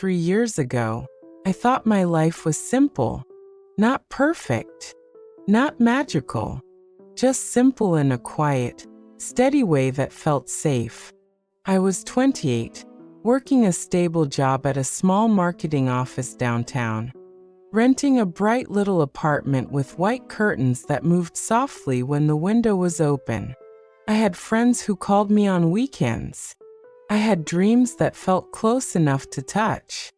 3 years ago, I thought my life was simple, not perfect, not magical, just simple in a quiet, steady way that felt safe. I was 28, working a stable job at a small marketing office downtown, renting a bright little apartment with white curtains that moved softly when the window was open. I had friends who called me on weekends. I had dreams that felt close enough to touch.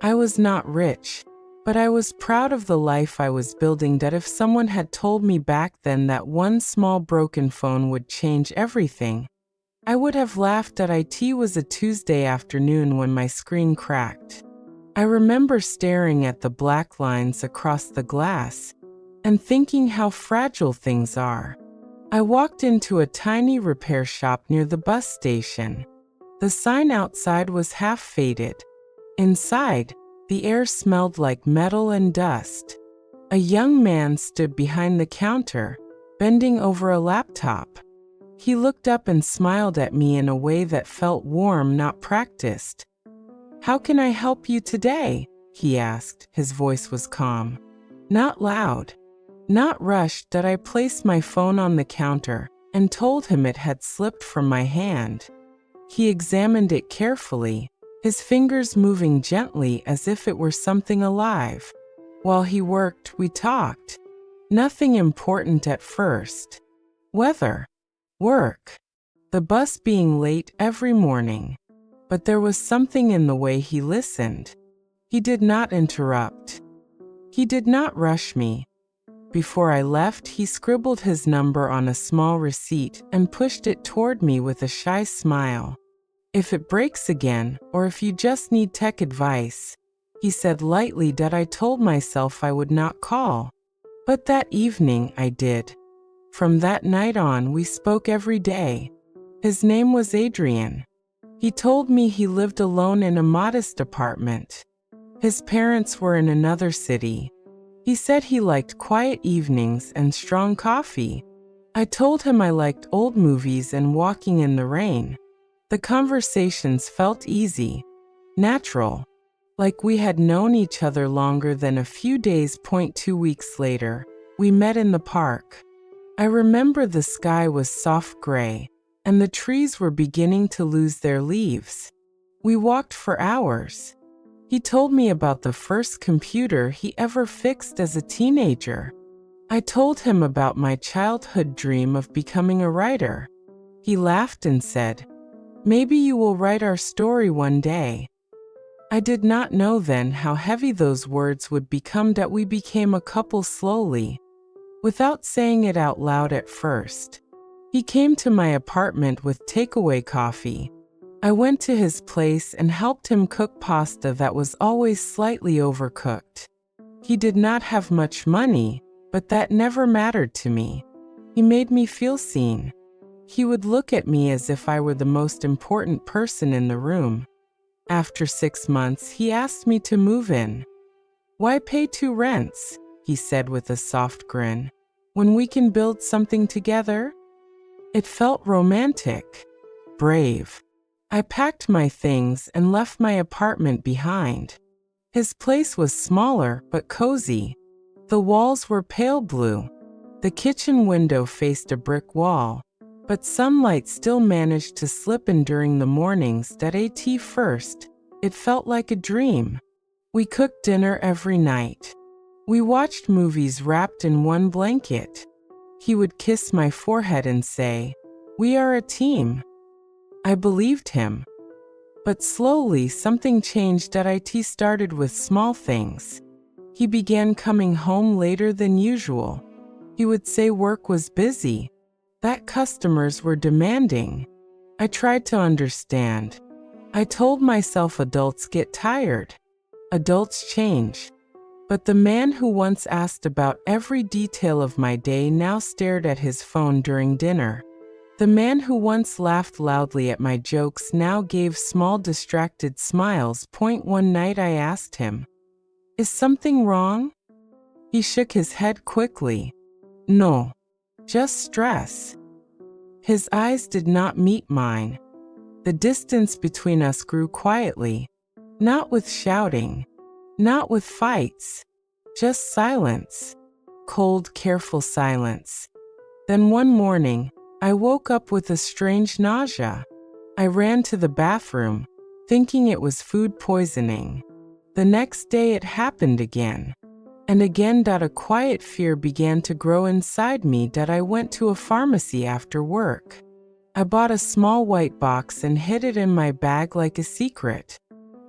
I was not rich, but I was proud of the life I was building. That if someone had told me back then that one small broken phone would change everything, I would have laughed. It was a Tuesday afternoon when my screen cracked. I remember staring at the black lines across the glass and thinking how fragile things are. I walked into a tiny repair shop near the bus station. The sign outside was half faded. Inside, the air smelled like metal and dust. A young man stood behind the counter, bending over a laptop. He looked up and smiled at me in a way that felt warm, not practiced. "How can I help you today?" he asked. His voice was calm, not loud, not rushed. I placed my phone on the counter and told him it had slipped from my hand. He examined it carefully, his fingers moving gently as if it were something alive. While he worked, we talked. Nothing important at first. Weather, work, the bus being late every morning. But there was something in the way he listened. He did not interrupt. He did not rush me. Before I left, he scribbled his number on a small receipt and pushed it toward me with a shy smile. "If it breaks again, or if you just need tech advice," he said lightly. I told myself I would not call. But that evening I did. From that night on, we spoke every day. His name was Adrian. He told me he lived alone in a modest apartment. His parents were in another city. He said he liked quiet evenings and strong coffee. I told him I liked old movies and walking in the rain. The conversations felt easy, natural, like we had known each other longer than a few days. 2 weeks later, we met in the park. I remember the sky was soft gray, and the trees were beginning to lose their leaves. We walked for hours. He told me about the first computer he ever fixed as a teenager. I told him about my childhood dream of becoming a writer. He laughed and said, "Maybe you will write our story one day." I did not know then how heavy those words would become. We became a couple slowly, without saying it out loud at first. He came to my apartment with takeaway coffee. I went to his place and helped him cook pasta that was always slightly overcooked. He did not have much money, but that never mattered to me. He made me feel seen. He would look at me as if I were the most important person in the room. After 6 months, he asked me to move in. "Why pay 2 rents?" he said with a soft grin, "when we can build something together?" It felt romantic, brave. I packed my things and left my apartment behind. His place was smaller but cozy. The walls were pale blue. The kitchen window faced a brick wall, but sunlight still managed to slip in during the mornings. At first, it felt like a dream. We cooked dinner every night. We watched movies wrapped in one blanket. He would kiss my forehead and say, "We are a team." I believed him. But slowly something changed. It started with small things. He began coming home later than usual. He would say work was busy, that customers were demanding. I tried to understand. I told myself adults get tired. Adults change. But the man who once asked about every detail of my day now stared at his phone during dinner. The man who once laughed loudly at my jokes now gave small distracted smiles. One night I asked him, "Is something wrong?" He shook his head quickly. "No, just stress." His eyes did not meet mine. The distance between us grew quietly. Not with shouting, not with fights, just silence. Cold, careful silence. Then one morning, I woke up with a strange nausea. I ran to the bathroom, thinking it was food poisoning. The next day it happened again. And again a quiet fear began to grow inside me. I went to a pharmacy after work. I bought a small white box and hid it in my bag like a secret.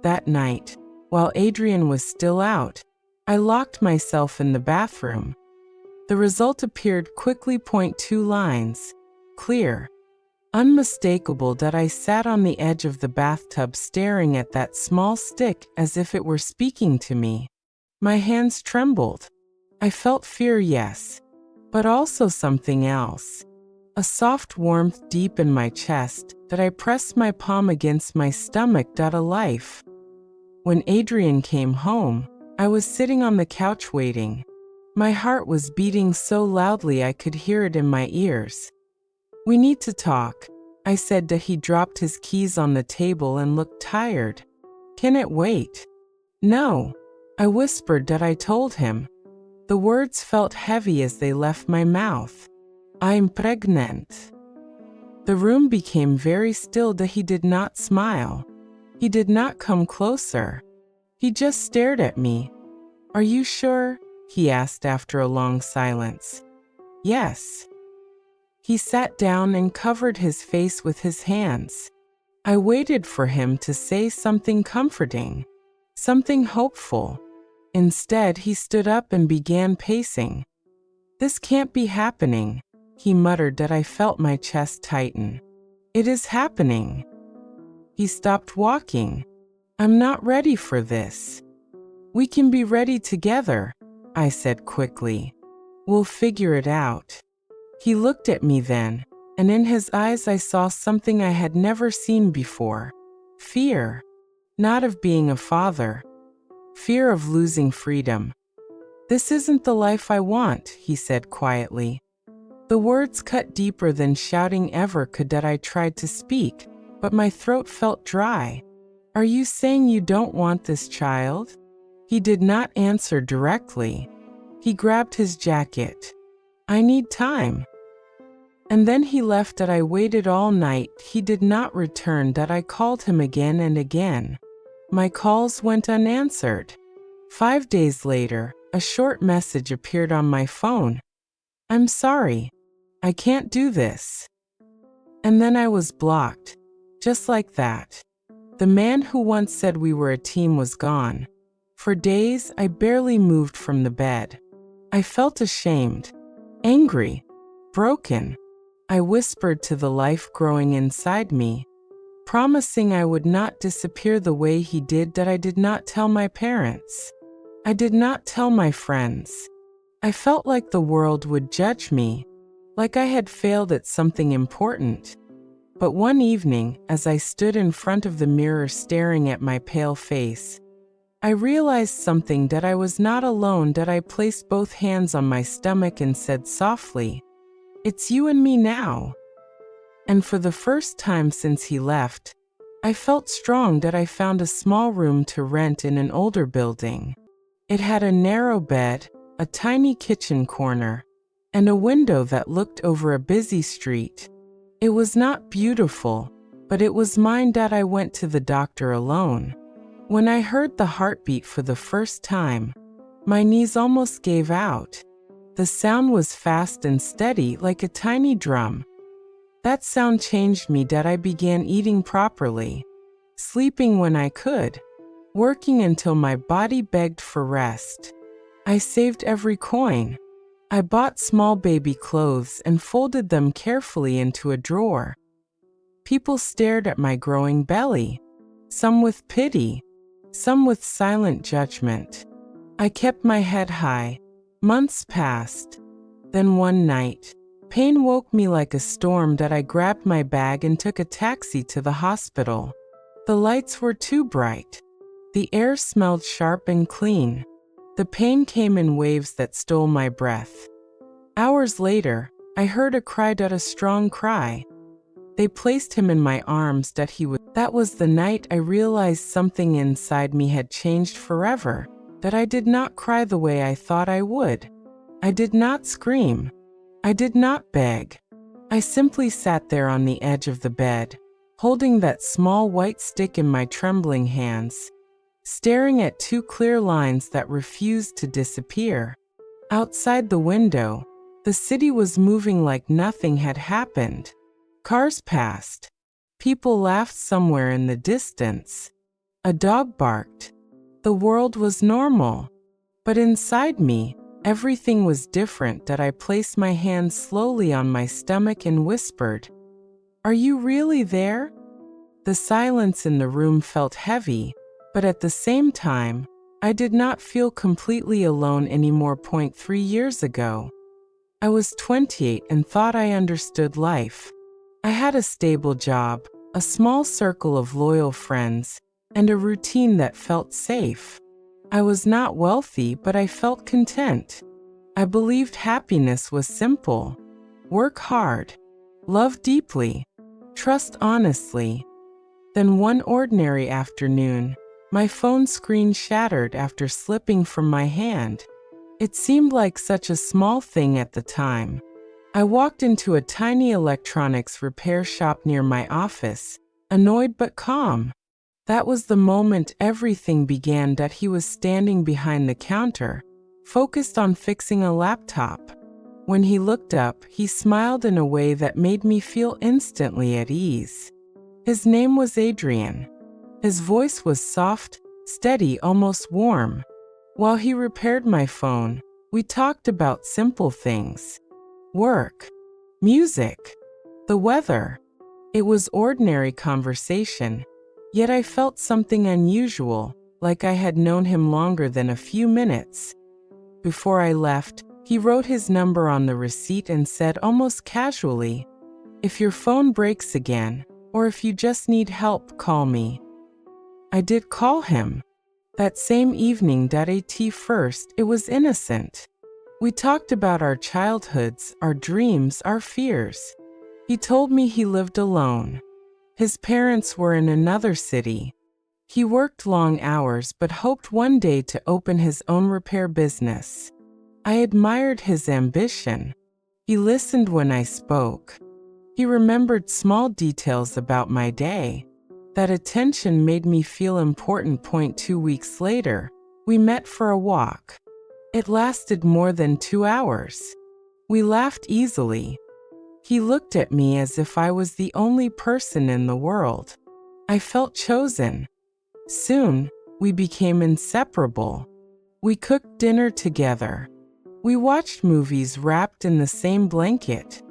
That night, while Adrian was still out, I locked myself in the bathroom. The result appeared quickly. 2 lines. Clear. Unmistakable. I sat on the edge of the bathtub staring at that small stick as if it were speaking to me. My hands trembled. I felt fear, yes, but also something else. A soft warmth deep in my chest. I pressed my palm against my stomach. A life. When Adrian came home, I was sitting on the couch waiting. My heart was beating so loudly I could hear it in my ears. "We need to talk," I said. He dropped his keys on the table and looked tired. "Can it wait?" "No," I whispered. I told him. The words felt heavy as they left my mouth. "I'm pregnant." The room became very still. He did not smile. He did not come closer. He just stared at me. "Are you sure?" he asked after a long silence. "Yes." He sat down and covered his face with his hands. I waited for him to say something comforting, something hopeful. Instead, he stood up and began pacing. "This can't be happening," he muttered. I felt my chest tighten. "It is happening." He stopped walking. "I'm not ready for this." "We can be ready together," I said quickly. "We'll figure it out." He looked at me then, and in his eyes I saw something I had never seen before. Fear. Not of being a father. Fear of losing freedom. "This isn't the life I want," he said quietly. The words cut deeper than shouting ever could. I tried to speak, but my throat felt dry. "Are you saying you don't want this child?" He did not answer directly. He grabbed his jacket. "I need time." And then he left. I waited all night. He did not return. I called him again and again. My calls went unanswered. 5 days later, a short message appeared on my phone. "I'm sorry. I can't do this." And then I was blocked. Just like that. The man who once said we were a team was gone. For days, I barely moved from the bed. I felt ashamed, angry, broken. I whispered to the life growing inside me, promising I would not disappear the way he did. I did not tell my parents. I did not tell my friends. I felt like the world would judge me, like I had failed at something important. But one evening, as I stood in front of the mirror staring at my pale face, I realized something. I was not alone. I placed both hands on my stomach and said softly, "It's you and me now." And for the first time since he left, I felt strong. I found a small room to rent in an older building. It had a narrow bed, a tiny kitchen corner, and a window that looked over a busy street. It was not beautiful, but it was mine. I went to the doctor alone. When I heard the heartbeat for the first time, my knees almost gave out. The sound was fast and steady, like a tiny drum. That sound changed me. I began eating properly, sleeping when I could, working until my body begged for rest. I saved every coin. I bought small baby clothes and folded them carefully into a drawer. People stared at my growing belly, some with pity, some with silent judgment. I kept my head high. Months passed. Then one night, pain woke me like a storm. I grabbed my bag and took a taxi to the hospital. The lights were too bright. The air smelled sharp and clean. The pain came in waves that stole my breath. Hours later, I heard a cry. A strong cry. They placed him in my arms. That was the night I realized something inside me had changed forever, that I did not cry the way I thought I would. I did not scream. I did not beg. I simply sat there on the edge of the bed, holding that small white stick in my trembling hands, staring at two clear lines that refused to disappear. Outside the window, the city was moving like nothing had happened. Cars passed. People laughed somewhere in the distance. A dog barked. The world was normal. But inside me, everything was different. That I placed my hand slowly on my stomach and whispered, "Are you really there?" The silence in the room felt heavy, but at the same time, I did not feel completely alone anymore. 3 years ago, I was 28 and thought I understood life. I had a stable job, a small circle of loyal friends, and a routine that felt safe. I was not wealthy, but I felt content. I believed happiness was simple. Work hard, love deeply, trust honestly. Then one ordinary afternoon, my phone screen shattered after slipping from my hand. It seemed like such a small thing at the time. I walked into a tiny electronics repair shop near my office, annoyed but calm. That was the moment everything began. That he was standing behind the counter, focused on fixing a laptop. When he looked up, he smiled in a way that made me feel instantly at ease. His name was Adrian. His voice was soft, steady, almost warm. While he repaired my phone, we talked about simple things: work, music, the weather. It was ordinary conversation, yet I felt something unusual, like I had known him longer than a few minutes. Before I left, he wrote his number on the receipt and said almost casually, "If your phone breaks again, or if you just need help, call me." I did call him. That same evening. At first, it was innocent. We talked about our childhoods, our dreams, our fears. He told me he lived alone. His parents were in another city. He worked long hours but hoped one day to open his own repair business. I admired his ambition. He listened when I spoke. He remembered small details about my day. That attention made me feel important. 2 weeks later, we met for a walk. It lasted more than 2 hours. We laughed easily. He looked at me as if I was the only person in the world. I felt chosen. Soon, we became inseparable. We cooked dinner together. We watched movies wrapped in the same blanket.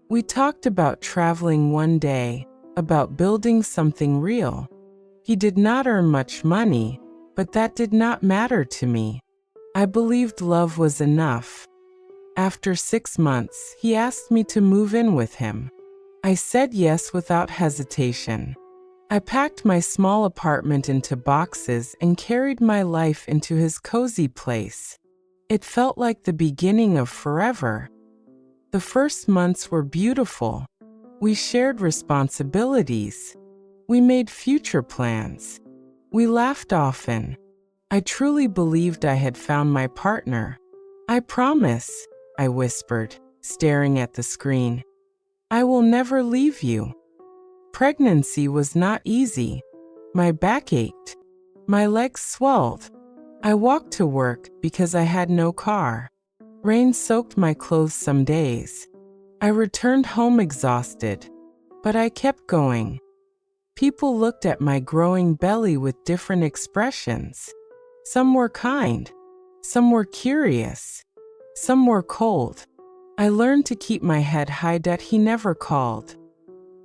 We talked about traveling one day, about building something real. He did not earn much money, but that did not matter to me. I believed love was enough. After 6 months, he asked me to move in with him. I said yes without hesitation. I packed my small apartment into boxes and carried my life into his cozy place. It felt like the beginning of forever. The first months were beautiful. We shared responsibilities. We made future plans. We laughed often. I truly believed I had found my partner. "I promise," I whispered, staring at the screen. "I will never leave you." Pregnancy was not easy. My back ached. My legs swelled. I walked to work because I had no car. Rain soaked my clothes some days. I returned home exhausted, but I kept going. People looked at my growing belly with different expressions. Some were kind, some were curious, some were cold. I learned to keep my head high. He never called.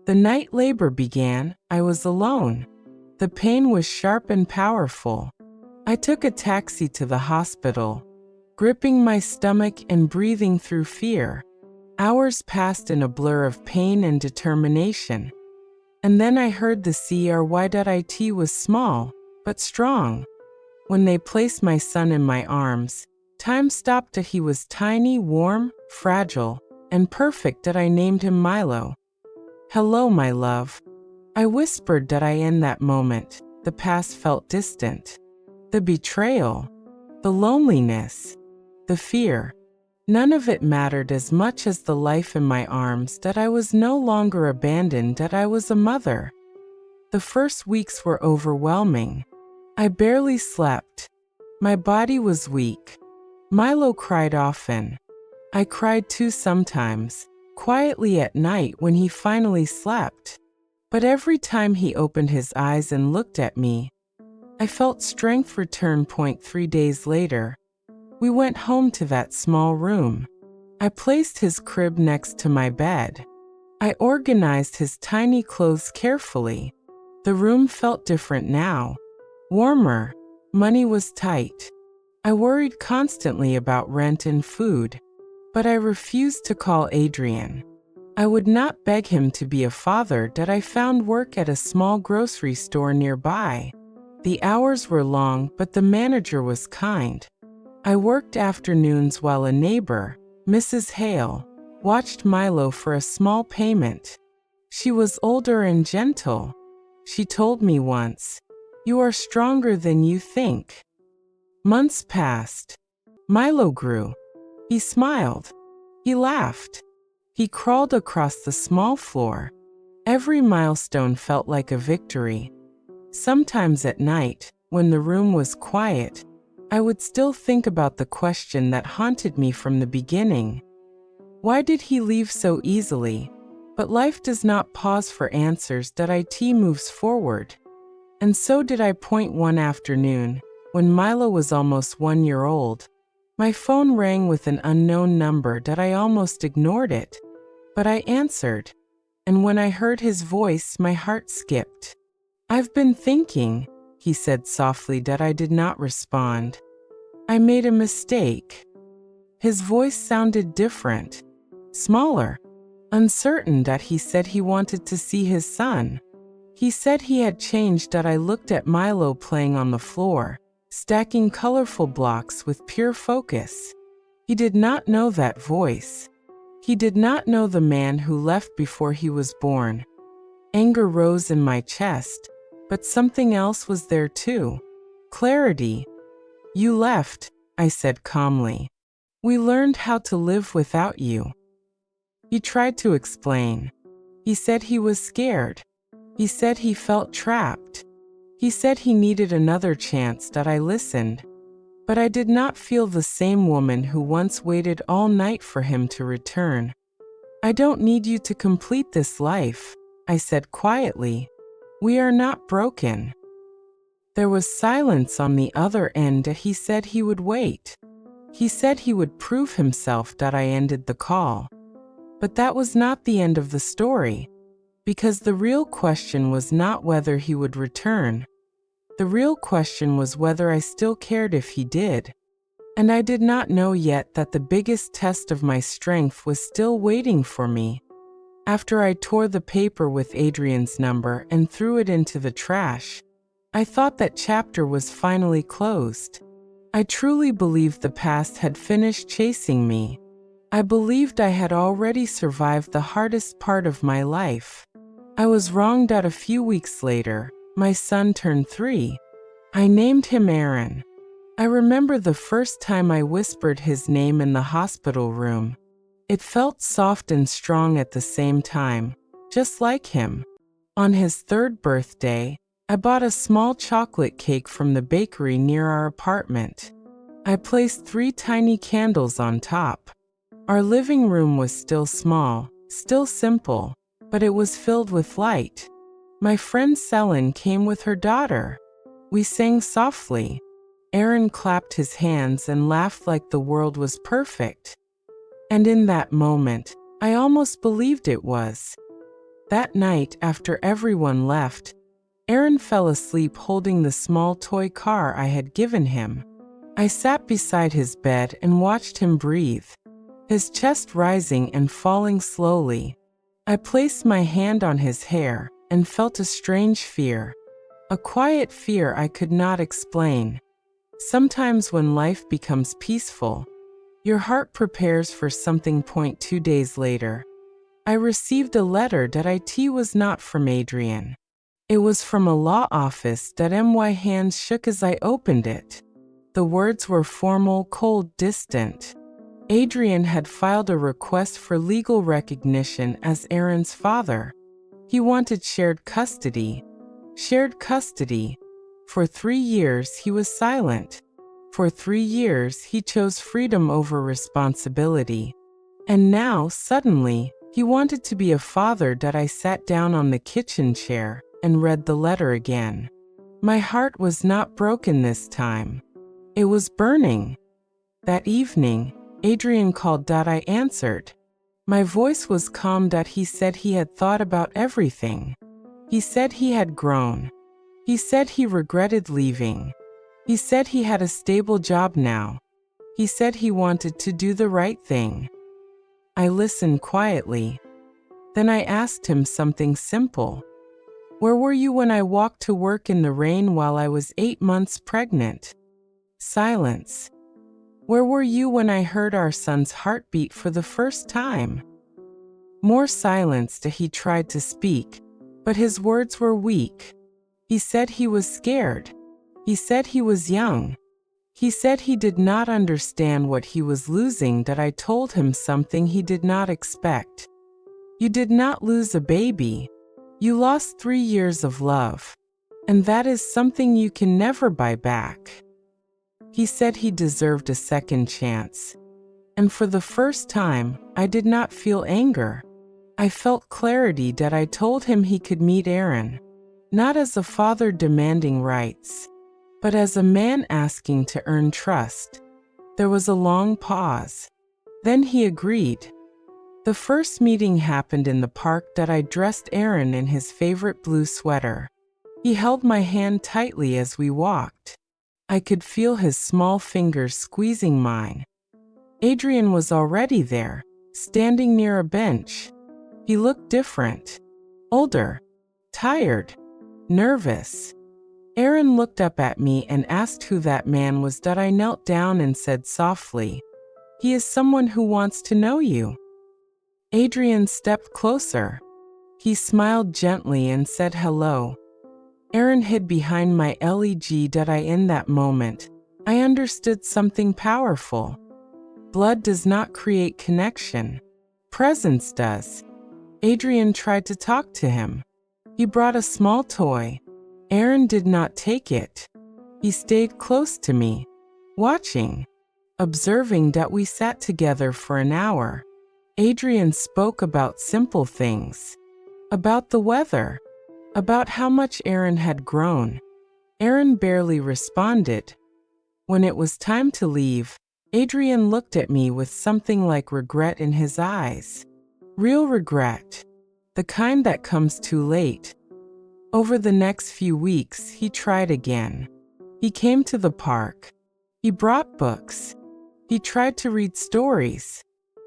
The night labor began. I was alone. The pain was sharp and powerful. I took a taxi to the hospital, gripping my stomach and breathing through fear. Hours passed in a blur of pain and determination. And then I heard the CRY.IT was small, but strong. When they placed my son in my arms, time stopped. He was tiny, warm, fragile, and perfect. I named him Milo. "Hello, my love." I whispered that in that moment, the past felt distant. The betrayal, the loneliness, the fear. None of it mattered as much as the life in my arms, that I was no longer abandoned, that I was a mother. The first weeks were overwhelming. I barely slept. My body was weak. Milo cried often. I cried too sometimes, quietly at night when he finally slept. But every time he opened his eyes and looked at me, I felt strength return. 3 days later, we went home to that small room. I placed his crib next to my bed. I organized his tiny clothes carefully. The room felt different now, warmer. Money was tight. I worried constantly about rent and food, but I refused to call Adrian. I would not beg him to be a father. That I found work at a small grocery store nearby. The hours were long, but the manager was kind. I worked afternoons while a neighbor, Mrs. Hale, watched Milo for a small payment. She was older and gentle. She told me once, "You are stronger than you think." Months passed. Milo grew. He smiled. He laughed. He crawled across the small floor. Every milestone felt like a victory. Sometimes at night, when the room was quiet, I would still think about the question that haunted me from the beginning. Why did he leave so easily? But life does not pause for answers. That it moves forward. And so did I. One afternoon, when Milo was almost 1 year old, my phone rang with an unknown number. That I almost ignored it. But I answered, and when I heard his voice, my heart skipped. "I've been thinking," he said softly. That I did not respond. "I made a mistake." His voice sounded different, smaller, uncertain. That he said he wanted to see his son. He said he had changed. That I looked at Milo playing on the floor, stacking colorful blocks with pure focus. He did not know that voice. He did not know the man who left before he was born. Anger rose in my chest, but something else was there too. Clarity. "You left," I said calmly. "We learned how to live without you." He tried to explain. He said he was scared. He said he felt trapped. He said he needed another chance. That I listened. But I did not feel the same woman who once waited all night for him to return. "I don't need you to complete this life," I said quietly. "We are not broken." There was silence on the other end. He said he would wait. He said he would prove himself. That I ended the call. But that was not the end of the story, because the real question was not whether he would return. The real question was whether I still cared if he did. And I did not know yet that the biggest test of my strength was still waiting for me. After I tore the paper with Adrian's number and threw it into the trash, I thought that chapter was finally closed. I truly believed the past had finished chasing me. I believed I had already survived the hardest part of my life. I was wrong. A few weeks later, my son turned 3. I named him Aaron. I remember the first time I whispered his name in the hospital room. It felt soft and strong at the same time, just like him. On his 3rd birthday, I bought a small chocolate cake from the bakery near our apartment. I placed 3 tiny candles on top. Our living room was still small, still simple, but it was filled with light. My friend Selin came with her daughter. We sang softly. Aaron clapped his hands and laughed like the world was perfect. And in that moment, I almost believed it was. That night, after everyone left, Aaron fell asleep holding the small toy car I had given him. I sat beside his bed and watched him breathe, his chest rising and falling slowly. I placed my hand on his hair and felt a strange fear, a quiet fear I could not explain. Sometimes when life becomes peaceful, your heart prepares for something. 2 days later, I received a letter that it was not from Adrian. It was from a law office that my hands shook as I opened it. The words were formal, cold, distant. Adrian had filed a request for legal recognition as Aaron's father. He wanted shared custody. Shared custody. For 3 years he was silent. For 3 years he chose freedom over responsibility. And now, suddenly, he wanted to be a father. That I sat down on the kitchen chair and read the letter again. My heart was not broken this time. It was burning. That evening, Adrian called. I answered. My voice was calm. He said he had thought about everything. He said he had grown. He said he regretted leaving. He said he had a stable job now. He said he wanted to do the right thing. I listened quietly. Then I asked him something simple. Where were you when I walked to work in the rain while I was 8 months pregnant? Silence. Where were you when I heard our son's heartbeat for the first time? More silence. He tried to speak, but his words were weak. He said he was scared. He said he was young. He said he did not understand what he was losing. I told him something he did not expect. You did not lose a baby. You lost 3 years of love. And that is something you can never buy back. He said he deserved a second chance. And for the first time, I did not feel anger. I felt clarity. I told him he could meet Aaron, not as a father demanding rights, but as a man asking to earn trust. There was a long pause. Then he agreed. The first meeting happened in the park. I dressed Aaron in his favorite blue sweater. He held my hand tightly as we walked. I could feel his small fingers squeezing mine. Adrian was already there, standing near a bench. He looked different. Older. Tired. Nervous. Aaron looked up at me and asked who that man was. I knelt down and said softly, "He is someone who wants to know you." Adrian stepped closer. He smiled gently and said hello. Aaron hid behind my leg. In that moment, I understood something powerful. Blood does not create connection. Presence does. Adrian tried to talk to him. He brought a small toy. Aaron did not take it. He stayed close to me, watching, observing. We sat together for an hour. Adrian spoke about simple things, about the weather, about how much Aaron had grown. Aaron barely responded. When it was time to leave, Adrian looked at me with something like regret in his eyes. Real regret. The kind that comes too late. Over the next few weeks, he tried again. He came to the park. He brought books. He tried to read stories.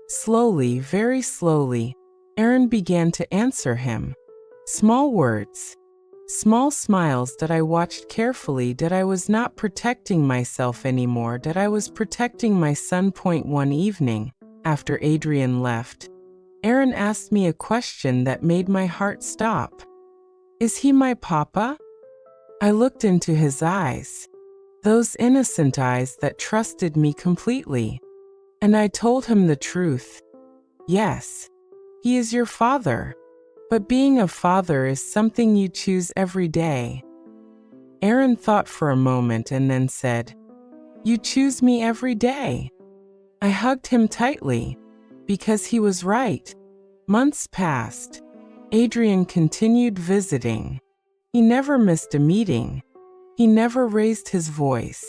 Slowly, very slowly, Aaron began to answer him. Small words. Small smiles. I watched carefully. I was not protecting myself anymore. I was protecting my son. One evening, after Adrian left, Aaron asked me a question that made my heart stop. Is he my papa? I looked into his eyes, those innocent eyes that trusted me completely. And I told him the truth. Yes, he is your father. But being a father is something you choose every day. Aaron thought for a moment and then said, "You choose me every day." I hugged him tightly, because he was right. Months passed. Adrian continued visiting. He never missed a meeting. He never raised his voice.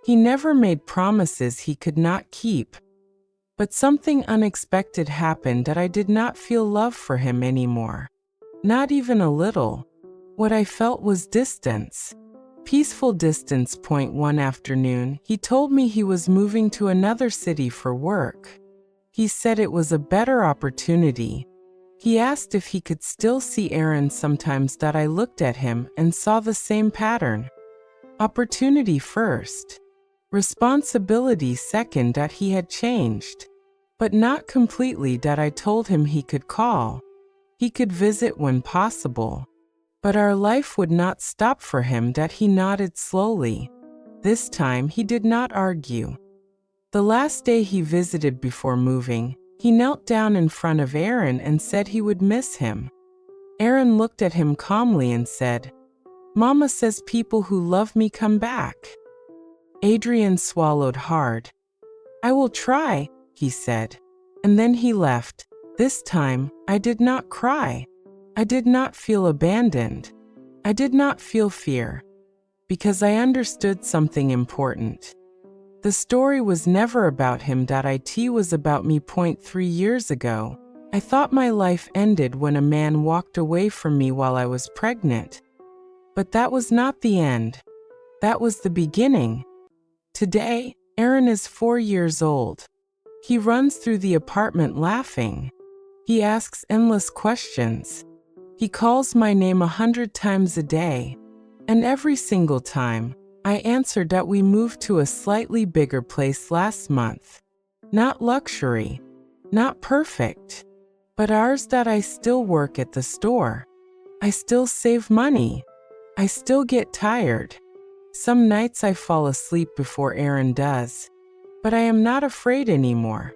He never made promises he could not keep. But something unexpected happened. I did not feel love for him anymore. Not even a little. What I felt was distance. Peaceful distance. One afternoon, he told me he was moving to another city for work. He said it was a better opportunity. He asked if he could still see Aaron sometimes. I looked at him and saw the same pattern. Opportunity first. Responsibility second. He had changed. but not completely. That I told him he could call. He could visit when possible. But our life would not stop for him. That he nodded slowly. This time he did not argue. The last day he visited before moving, he knelt down in front of Aaron and said he would miss him. Aaron looked at him calmly and said, "Mama says people who love me come back." Adrian swallowed hard. "I will try," he said. And then he left. This time, I did not cry. I did not feel abandoned. I did not feel fear. Because I understood something important. The story was never about him. It was about me. 3 years ago, I thought my life ended when a man walked away from me while I was pregnant. But that was not the end. That was the beginning. Today, Aaron is 4 years old. He runs through the apartment laughing. He asks endless questions. He calls my name 100 times a day. And every single time, I answered that we moved to a slightly bigger place last month. Not luxury, not perfect, but ours. That I still work at the store. I still save money. I still get tired. Some nights I fall asleep before Aaron does. But I am not afraid anymore.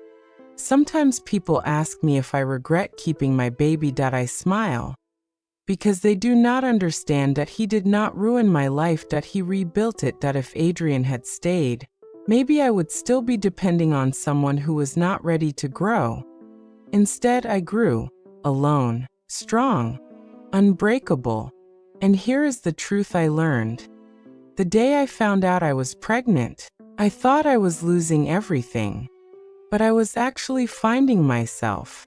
Sometimes people ask me if I regret keeping my baby. I smile. Because they do not understand that he did not ruin my life. That he rebuilt it. That if Adrian had stayed, maybe I would still be depending on someone who was not ready to grow. Instead, I grew, alone, strong, unbreakable. And here is the truth I learned. The day I found out I was pregnant, I thought I was losing everything. But I was actually finding myself.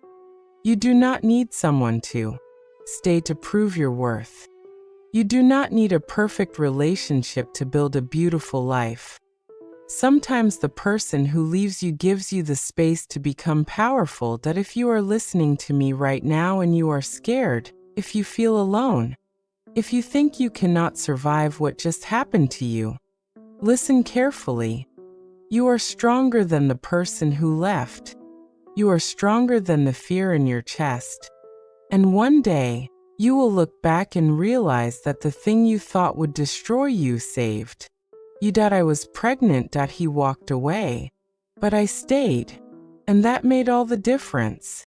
You do not need someone to stay to prove your worth. You do not need a perfect relationship to build a beautiful life. Sometimes the person who leaves you gives you the space to become powerful. That if you are listening to me right now and you are scared, if you feel alone, if you think you cannot survive what just happened to you, listen carefully. You are stronger than the person who left. You are stronger than the fear in your chest. And one day, you will look back and realize that the thing you thought would destroy you saved you. That I was pregnant. He walked away. But I stayed. And that made all the difference.